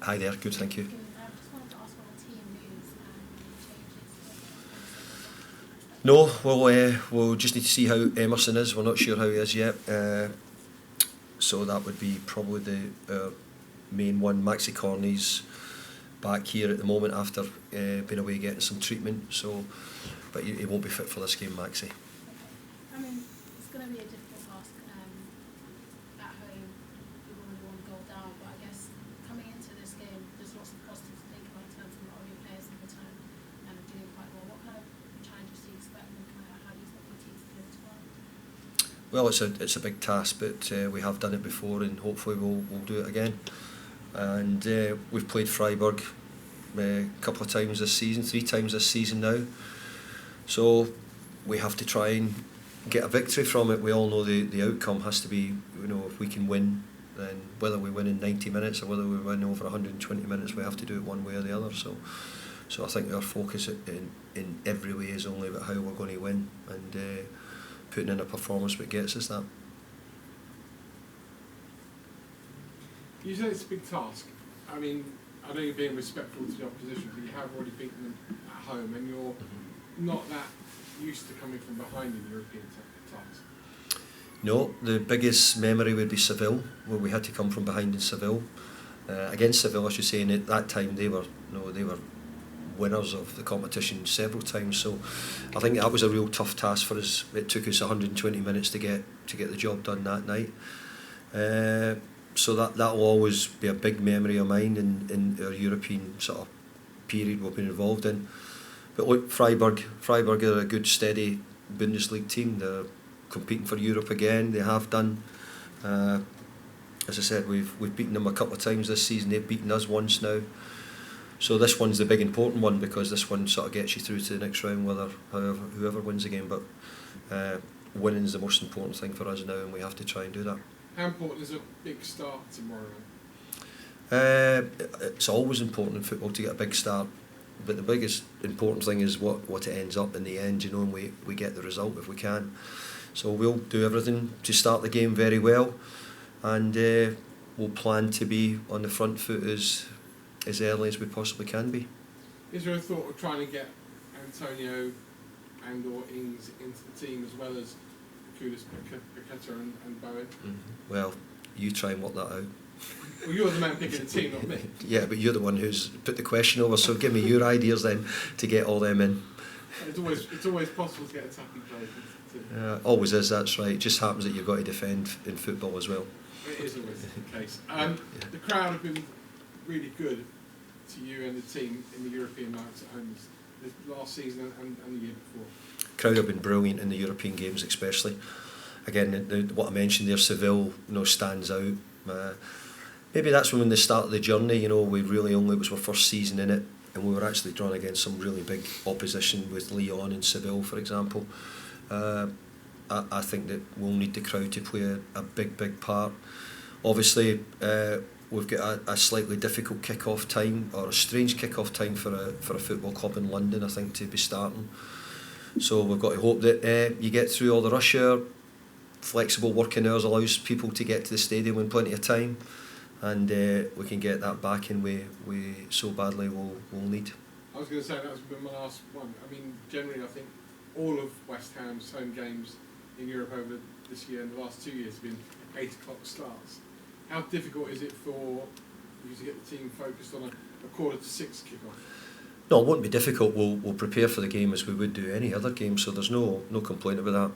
Hi there, good, thank you. Just wanted to ask about team moves and changes. No, we'll just need to see how Emerson is. We're not sure how he is yet. So that would be probably the main one. Maxi Corney's back here at the moment after being away getting some treatment. So, but he won't be fit for this game, Maxi. I mean, it's going to be a difficult task at home. You've already won a goal down, but I guess coming into this game, there's lots of positives to think about in terms of all your players in return and are doing quite well. What kind of challenges do you expect, and how do you expect your team to deliver tomorrow? Well, it's a big task, but we have done it before, and hopefully we'll do it again. And we've played Freiburg a couple of times this season, 3 times this season now. So we have to try and get a victory from it. We all know the outcome has to be, if we can win, then whether we win in 90 minutes or whether we win over 120 minutes, we have to do it one way or the other. So I think our focus in every way is only about how we're going to win and putting in a performance that gets us that. You said it's a big task. I mean, I know you're being respectful to the opposition, but you have already beaten them at home, and you're not that used to coming from behind in European tasks. No, the biggest memory would be Seville, where we had to come from behind in Seville. Against Seville, I should say, and at that time they were winners of the competition several times. So I think that was a real tough task for us. It took us 120 minutes to get the job done that night. So that will always be a big memory of mine in our European sort of period we've been involved in. But look, Freiburg are a good, steady Bundesliga team. They're competing for Europe again. They have done. As I said, we've beaten them a couple of times this season. They've beaten us once now. So this one's the big important one, because this one sort of gets you through to the next round, whoever wins the game. But winning is the most important thing for us now, and we have to try and do that. How important is a big start tomorrow? It's always important in football to get a big start, but the biggest important thing is what it ends up in the end, and we get the result if we can. So we'll do everything to start the game very well, and we'll plan to be on the front foot as early as we possibly can be. Is there a thought of trying to get Antonio and or Ings into the team as well as Kudus, Paqueta and Bowen? Well, you try and work that out. Well, you're the man picking the team, not me. Yeah, but you're the one who's put the question over, so give me your ideas then to get all them in. It's always possible to get attacking players into the team. Always is, that's right. It just happens that you've got to defend in football as well. It is always the case. The crowd have been really good to you and the team in the European nights at home this last season and the year before. Crowd have been brilliant in the European games, especially. Again, what I mentioned there, Seville, stands out. Maybe that's when they started the journey. We really it was our first season in it, and we were actually drawn against some really big opposition with Lyon and Seville, for example. I think that we'll need the crowd to play a big part. Obviously, we've got a slightly difficult kick-off time, or a strange kick-off time for a football club in London, I think, to be starting. So we've got to hope that you get through all the rush hour. Flexible working hours allows people to get to the stadium in plenty of time, and we can get that back in we so badly will need. I was going to say that was my last one. I mean, generally I think all of West Ham's home games in Europe over this year and the last 2 years have been 8 o'clock starts. How difficult is it for you to get the team focused on a 5:45 kick-off? No, it won't be difficult. We'll prepare for the game as we would do any other game, so there's no complaint about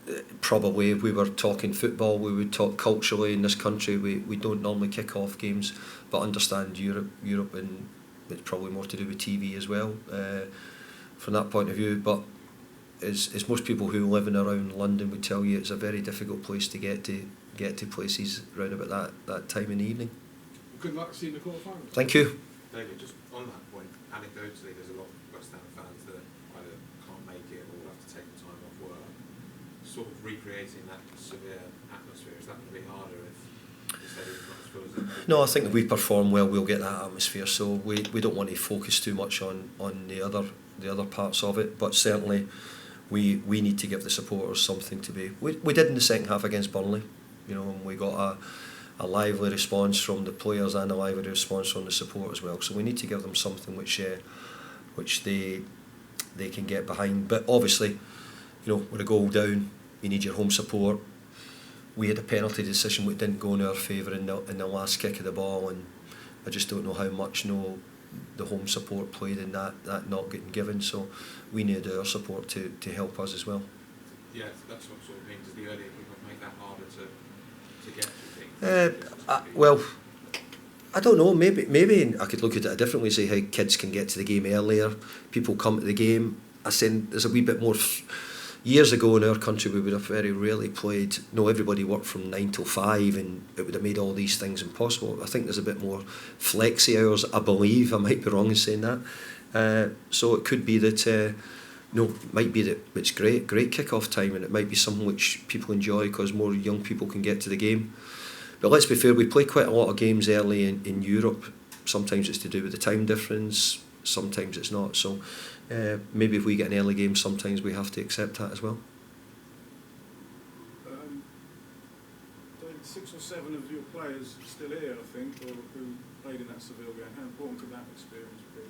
that. Probably if we were talking football, we would talk culturally in this country. We don't normally kick off games, but understand Europe, and it's probably more to do with TV as well from that point of view. But as most people who live in around London would tell you, it's a very difficult place to get to places round about that time in the evening. Good luck seeing the quarterfinals. Thank you. David, just on that point, anecdotally, there's a lot of West Ham fans that either can't make it or will have to take the time off work. Sort of recreating that severe atmosphere, is that going to be harder if the stadium's not as full as it? No, I think if we perform well, we'll get that atmosphere. So we don't want to focus too much on the other parts of it, but certainly we need to give the supporters something to be. We did in the second half against Burnley, and we got a lively response from the players and a lively response from the support as well. So we need to give them something which they can get behind. But obviously, with a goal down, you need your home support. We had a penalty decision which didn't go in our favour in the last kick of the ball, and I just don't know how much the home support played in that not getting given. So we need our support to help us as well. Yeah, that's what sort of means. Does the early equipment make that harder to get, do you think? Well, I don't know. Maybe I could look at it a different way. Say how kids can get to the game earlier. People come to the game. I said there's a wee bit more. Years ago in our country, we would have very rarely played. Everybody worked from 9 till 5, and it would have made all these things impossible. I think there's a bit more flexi hours. I believe, I might be wrong in saying that. So it could be that. Might be that it's great kick-off time, and it might be something which people enjoy because more young people can get to the game. But let's be fair, we play quite a lot of games early in Europe. Sometimes it's to do with the time difference, sometimes it's not. So maybe if we get an early game, sometimes we have to accept that as well. 6 or 7 of your players still here, I think, or who played in that Seville game. How important could that experience be?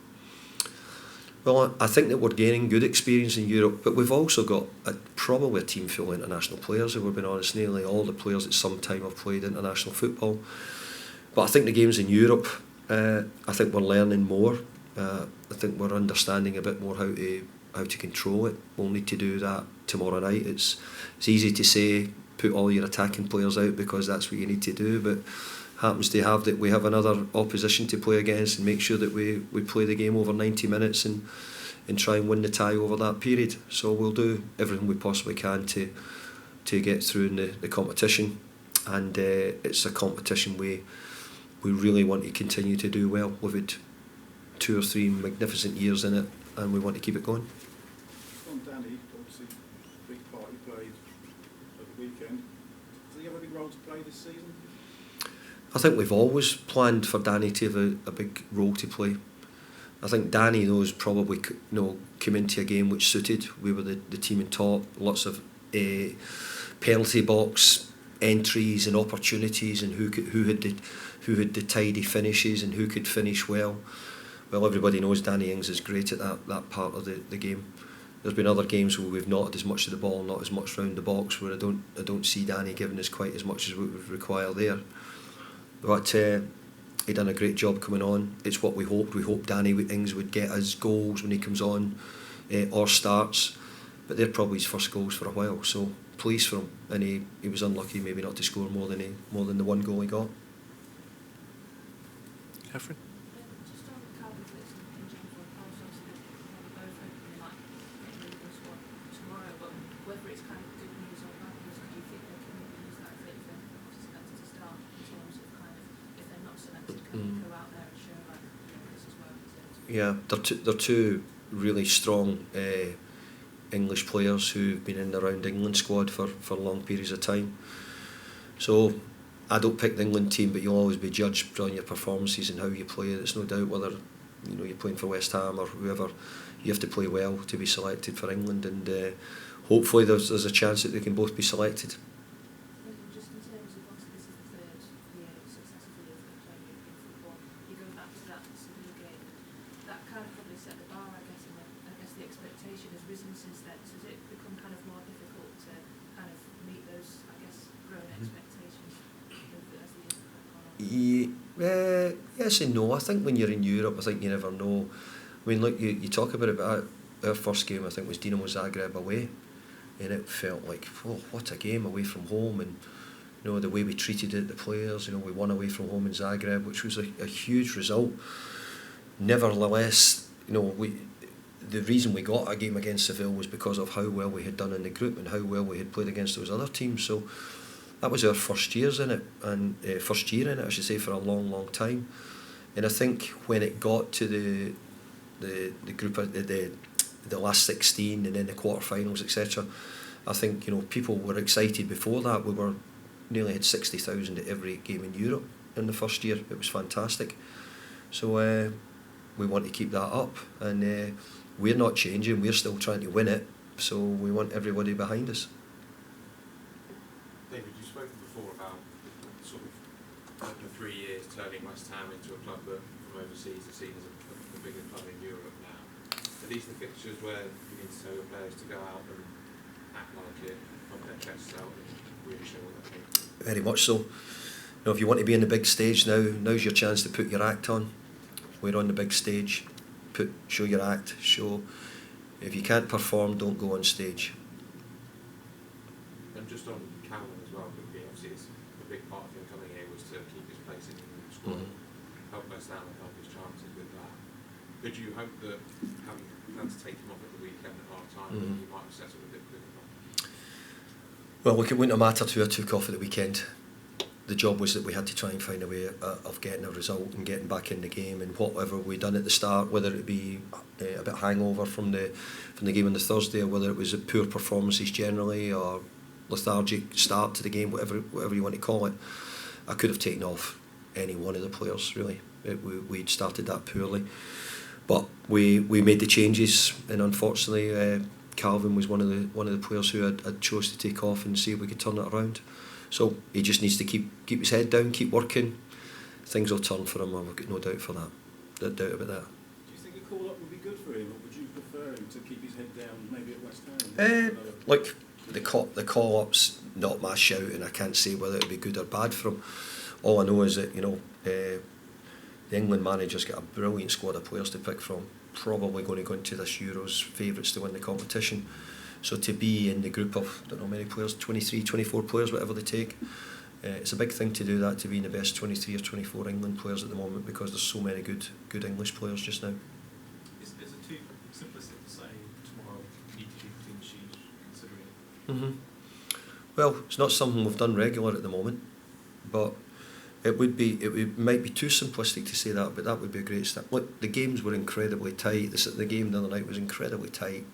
Well, I think that we're gaining good experience in Europe, but we've also got probably a team full of international players, if we're being honest. Nearly all the players at some time have played international football. But I think the games in Europe, I think we're learning more. I think we're understanding a bit more how to control it. We'll need to do that tomorrow night. It's easy to say, put all your attacking players out because that's what you need to do, but happens to have that we have another opposition to play against and make sure that we play the game over 90 minutes and try and win the tie over that period. So we'll do everything we possibly can to get through in the competition, and it's a competition we really want to continue to do well. We've had 2 or 3 magnificent years in it, and we want to keep it going. On Danny, obviously a big part he played at the weekend. Does he have a big role to play this season? I think we've always planned for Danny to have a big role to play. I think Danny, though, probably came into a game which suited. We were the team in top, lots of penalty box entries and opportunities, and who had the tidy finishes and who could finish well. Well, everybody knows Danny Ings is great at that part of the game. There's been other games where we've not had as much of the ball, not as much round the box, where I don't see Danny giving us quite as much as we would require there. But he done a great job coming on. It's what we hoped. We hoped Danny Ings would get us goals when he comes on or starts. But they're probably his first goals for a while. So pleased for him. And he was unlucky maybe not to score more than the 1 goal he got. Catherine? Just on the carbon flicks in general, I was obviously both hoping they might get rid of this one tomorrow, but whether it's kind of good news or bad news, do you think they can use that fit if they're not selected to start in terms of kind of, if they're not selected, can they go out there and show like, this is where we sit? Yeah, they're two really strong English players who've been in and around England squad for long periods of time. So I don't pick the England team, but you'll always be judged on your performances and how you play. There's no doubt whether you're playing for West Ham or whoever, you have to play well to be selected for England, and hopefully there's a chance that they can both be selected. Just in terms of, obviously this is the 3rd year successively of playing European football, you go back to that Seville game, that kind of probably set the bar, I guess, and I guess the expectation has risen since then. So has it become kind of more difficult to kind of meet those, I guess, growing expectations as the years have gone on? Yes and no. I think when you're in Europe, I think you never know. I mean, look, you talk about it, but our first game, I think, was Dinamo Zagreb away, and it felt like, oh, what a game away from home, and the way we treated it, the players. We won away from home in Zagreb, which was a huge result. Nevertheless, the reason we got a game against Seville was because of how well we had done in the group and how well we had played against those other teams. So that was our first year in it, I should say, for a long time. And I think when it got to the group, the last 16 and then the quarterfinals, etc., I think people were excited before that. We nearly had 60,000 at every game in Europe in the first year. It was fantastic. So we want to keep that up, and we're not changing. We're still trying to win it. So we want everybody behind us. David, you've spoken before about sort of turning West Ham into a club that from overseas is seen as a bigger club in Europe now. Are these the fixtures where you need to tell your players to go out and act like it, pump their chests out and really show what they're capable? Very much so. You know, if you want to be in the big stage now's your chance to put your act on. We're on the big stage. Show your act. Show. If you can't perform, don't go on stage. And just on Calvin as well, because obviously it's a big part of him coming here was to keep his place in the squad, help West Ham and help his chances with that. Could you hope that having had to take him off at the weekend at half time, that he might have settled a bit quicker? Well, look, it wouldn't have mattered who I took off at the weekend. The job was that we had to try and find a way of getting a result and getting back in the game, and whatever we done at the start, whether it be a bit hangover from the game on the Thursday, or whether it was a poor performances generally or lethargic start to the game, whatever you want to call it, I could have taken off any one of the players really. We'd started that poorly, but we made the changes, and unfortunately Calvin was one of the players who I'd chose to take off and see if we could turn it around. So he just needs to keep his head down, keep working. Things will turn for him. I've got no doubt for that. No doubt about that. Do you think a call-up would be good for him, or would you prefer him to keep his head down, maybe at West Ham? Look, the call-up's not my shout, and I can't say whether it'd be good or bad for him. All I know is that the England manager's got a brilliant squad of players to pick from. Probably going to go into this Euros favourites to win the competition. So to be in the group of, I don't know how many players, 23, 24 players, whatever they take, it's a big thing to do that, to be in the best 23 or 24 England players at the moment, because there's so many good English players just now. Is it too simplistic to say tomorrow you need to keep a clean sheet, considering? Well, it's not something we've done regular at the moment, but it might be too simplistic to say that, but that would be a great step. Look, the games were incredibly tight. The game the other night was incredibly tight.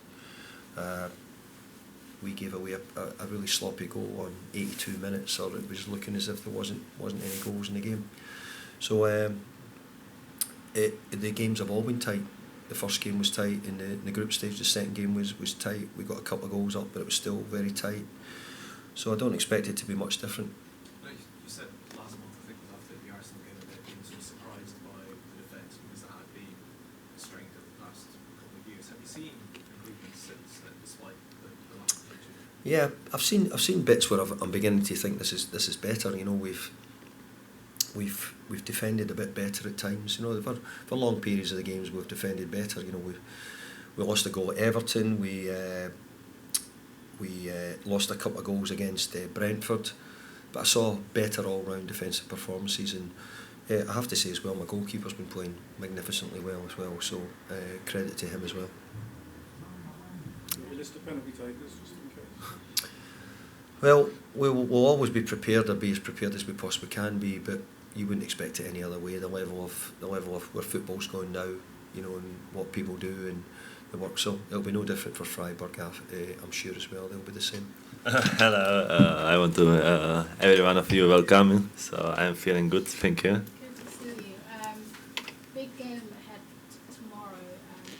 We gave away a really sloppy goal on 82 minutes, or it was looking as if there wasn't any goals in the game. So the games have all been tight. The first game was tight in the group stage. The second game was tight. We got a couple of goals up, but it was still very tight. So I don't expect it to be much different. You said last month, I think, was after the Arsenal game, that you were sort of surprised by the defence, because that had been a strength of the past couple of years. Have you seen improvements since then, despite the last two? Yeah, I've seen bits where I'm beginning to think this is better. You know, we've defended a bit better at times. You know, for long periods of the games we've defended better. You know, we lost a goal at Everton. We lost a couple of goals against Brentford, but I saw better all-round defensive performances, and I have to say as well, my goalkeeper's been playing magnificently well as well. So credit to him as well. A list of penalty takers, just in case. Well, we'll always be prepared, or be as prepared as we possibly can be, but you wouldn't expect it any other way. The level of where football's going now, you know, and what people do and the work. So it'll be no different for Freiburg. I'm sure as well. They'll be the same. Hello, I want to every one of you welcome. So I'm feeling good. Thank you. Good to see you. Big game ahead tomorrow.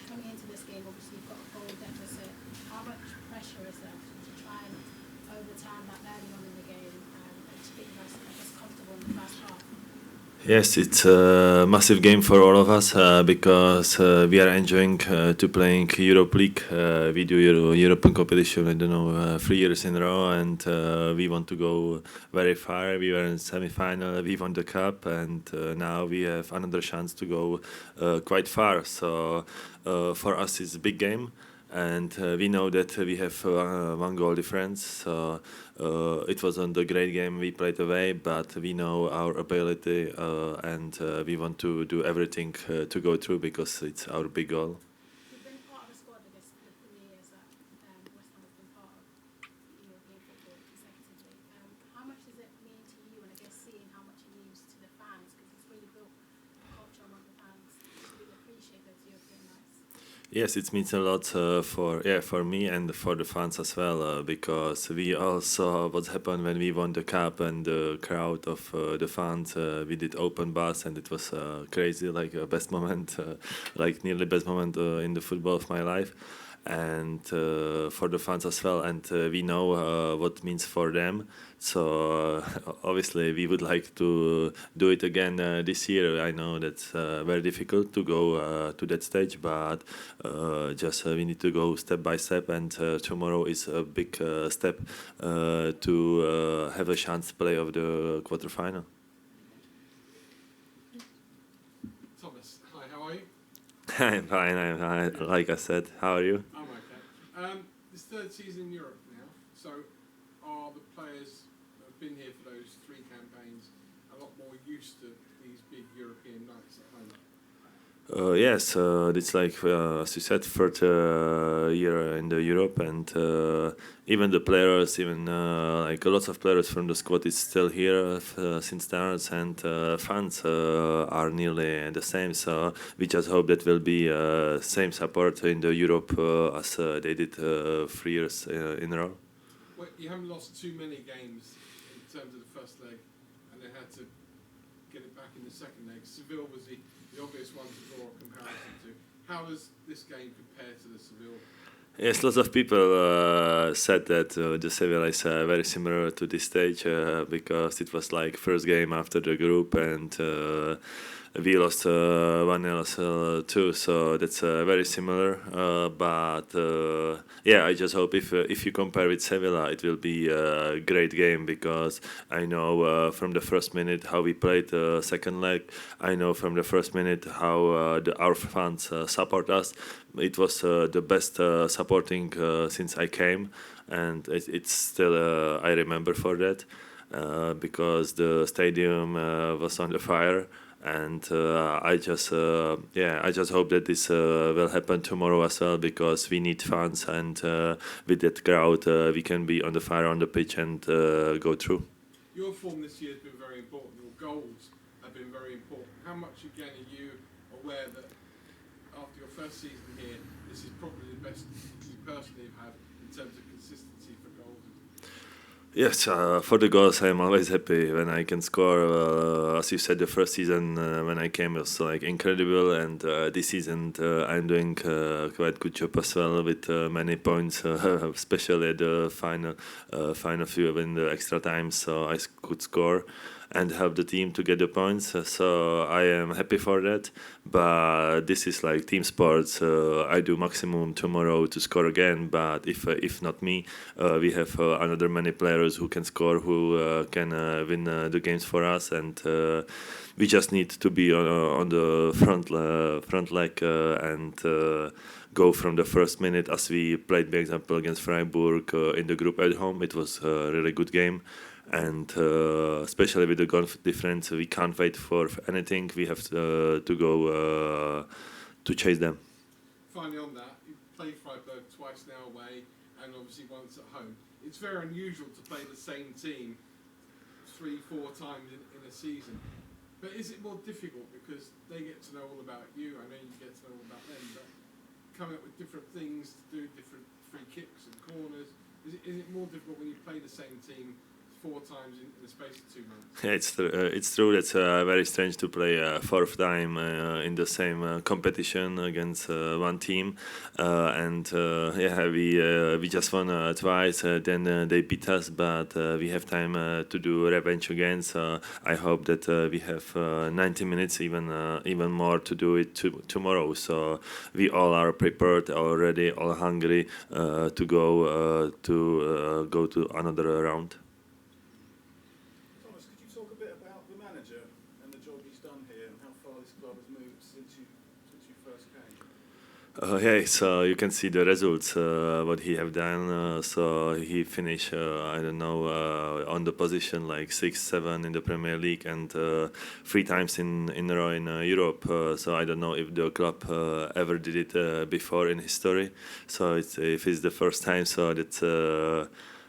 Coming into this game, obviously you've got a goal deficit. How much pressure is there to try and overturn that early on in the game and to get you guys, I guess, comfortable in the first half? Yes, it's a massive game for all of us because we are enjoying to playing Europe League. We do European competition, 3 years in a row, and we want to go very far. We were in semi-final, we won the cup, and now we have another chance to go quite far. So for us, it's a big game. And we know that we have 1 goal difference, so it wasn't a great game we played away, but we know our ability and we want to do everything to go through because it's our big goal. You've been part of the squad, I guess, for the years that West Ham has been part of European football consecutively. How much does it mean to you, and I guess seeing how much it means to the fans, because it's really built a culture among the fans to really appreciate those European nights? Yes, it means a lot for me and for the fans as well, because we all saw what happened when we won the cup, and the crowd of the fans. We did open bus, and it was crazy, like a best moment, like nearly best moment in the football of my life. and for the fans as well. And we know what it means for them. So obviously we would like to do it again this year. I know that's very difficult to go to that stage, but just we need to go step by step. And tomorrow is a big step to have a chance to play of the quarterfinal. Thomas, hi, how are you? I'm fine. I'm fine. Like I said, how are you? I'm okay. This third season in Europe now, so are the players that have been here for those 3 campaigns a lot more used to these big European nights at home? Yes, it's like, as you said, third year in the Europe, and even the players, even like lots of players from the squad is still here since starts, and fans are nearly the same. So we just hope that will be same support in the Europe as they did 3 years in a row. Well, you haven't lost too many games in terms of the first leg, and they had to get it back in the second leg. Seville was the obvious one to draw a comparison to. How does this game compare to the Seville? Yes, lots of people said that the Sevilla is very similar to this stage because it was like first game after the group, and we lost 1-0 too, so that's very similar. But yeah, I just hope if you compare with Sevilla, it will be a great game, because I know from the first minute how we played the second leg. I know from the first minute how our fans support us. It was the best supporting since I came, and it's still I remember for that because the stadium was on the fire. And I just hope that this will happen tomorrow as well, because we need fans, and with that crowd we can be on the fire on the pitch and go through. Your form this year has been very important. Your goals have been very important. How much again are you aware that after your first season here, this is probably the best you personally have had in terms of consistency for goals? Yes, for the goals, I'm always happy when I can score. As you said, the first season when I came was like incredible, and this season I'm doing quite good job as well with many points, especially at the final few in the extra time, so I could score and help the team to get the points. So I am happy for that. But this is like team sports. I do maximum tomorrow to score again. But if not me, we have another many players who can score, who can win the games for us, and we just need to be on the front leg and go from the first minute, as we played, for example, against Freiburg in the group at home. It was a really good game. And especially with the goal difference, we can't wait for anything. We have to go to chase them. Finally on that, you played Freiburg twice now away, and obviously once at home. It's very unusual to play the same team 3-4 times in a season. But is it more difficult because they get to know all about you? I know you get to know all about them, but coming up with different things to do, different free kicks and corners, is it more difficult when you play the same team 4 times in the space of 2 months? Yeah, it's true. That's very strange to play a fourth time in the same competition against one team, and yeah, we just won twice. Then they beat us, but we have time to do revenge again. So I hope that we have 90 minutes, even more, to do it tomorrow. So we all are prepared already, all hungry to go to another round. Talk a bit about the manager and the job he's done here, and how far this club has moved since you first came. Yeah, so you can see the results, what he have done. So he finished, I don't know, on the position like 6-7 in the Premier League, and 3 times in a row in Europe. So I don't know if the club ever did it before in history. So if it's the first time, so that's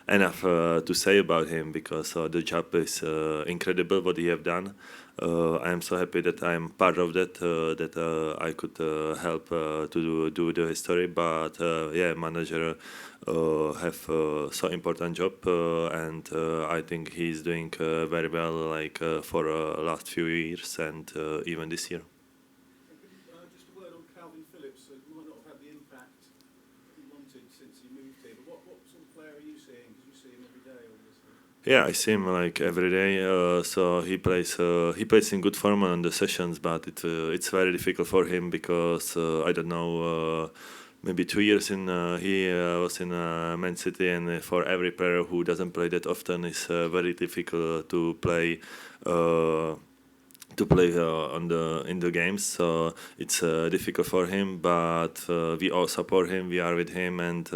enough to say about him, because the job is incredible what he have done. I am so happy that I am part of that, that I could help to do the history. But yeah, manager have so important job, and I think he's doing very well, like for last few years, and even this year. Just a word on Calvin Phillips. He might not have had the impact he since he moved here. But what sort of player are you seeing? Because you see him every day, obviously. Yeah, I see him like every day. So he plays in good form on the sessions, but it's very difficult for him because I don't know. Maybe 2 years in he was in Man City, and for every player who doesn't play that often, it's very difficult to play. In the games, so it's difficult for him. But we all support him. We are with him, and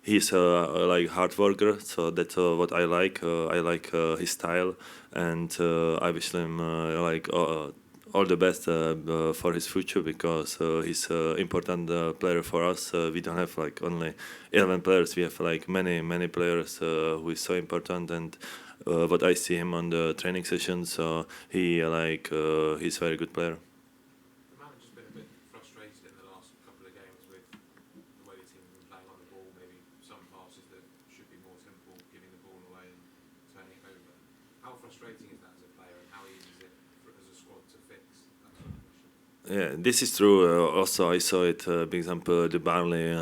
he's like hard worker. So that's what I like. I like his style, and I wish him all the best for his future, because he's an important player for us. We don't have like only 11 players. We have like many players who is so important. And what I see him on the training sessions, he's a very good player. The manager's been a bit frustrated in the last couple of games with the way the team's been playing on the ball. Maybe some passes that should be more simple, giving the ball away and turning it over. How frustrating is that as a player, and how easy is it as a squad to fix that sort of issue? Yeah, this is true. Also, I saw it. For example, the Burnley,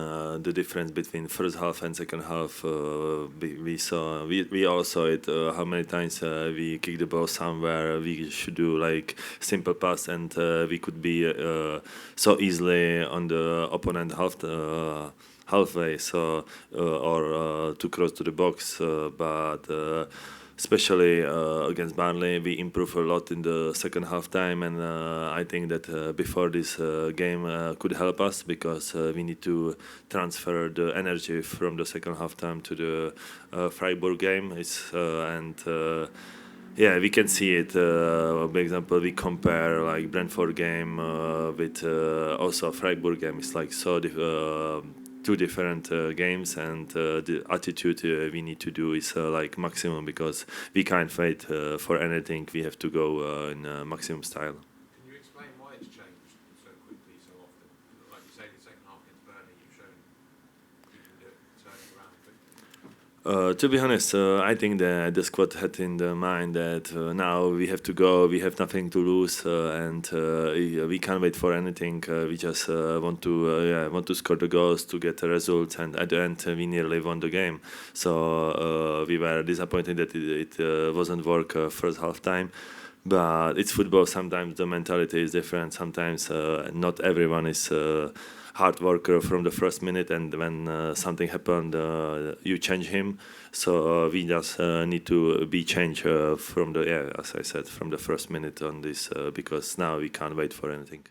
the difference between first half and second half. We all saw it. How many times we kick the ball somewhere we should do like simple pass, and we could be so easily on the opponent halfway. So or too close to the box, but. Especially against Burnley, we improved a lot in the second half time, and I think that before this game could help us, because we need to transfer the energy from the second half time to the Freiburg game. Yeah, we can see it. For example, we compare like Brentford game with also Freiburg game. It's like two different games, and the attitude we need to do is like maximum, because we can't wait for anything. We have to go in maximum style. Can you explain why it's changed so quickly, so often? Like you say, the second half against Burnley, you've shown you can do it, turn it around quickly. To be honest, I think that the squad had in the mind that now we have to go, we have nothing to lose, and we can't wait for anything. We just want to score the goals to get the results, and at the end we nearly won the game. So we were disappointed that it wasn't work first half time. But it's football. Sometimes the mentality is different. Sometimes not everyone is hard worker from the first minute, and when something happened, you change him. So we just need to be changed from as I said, from the first minute on this, because now we can't wait for anything.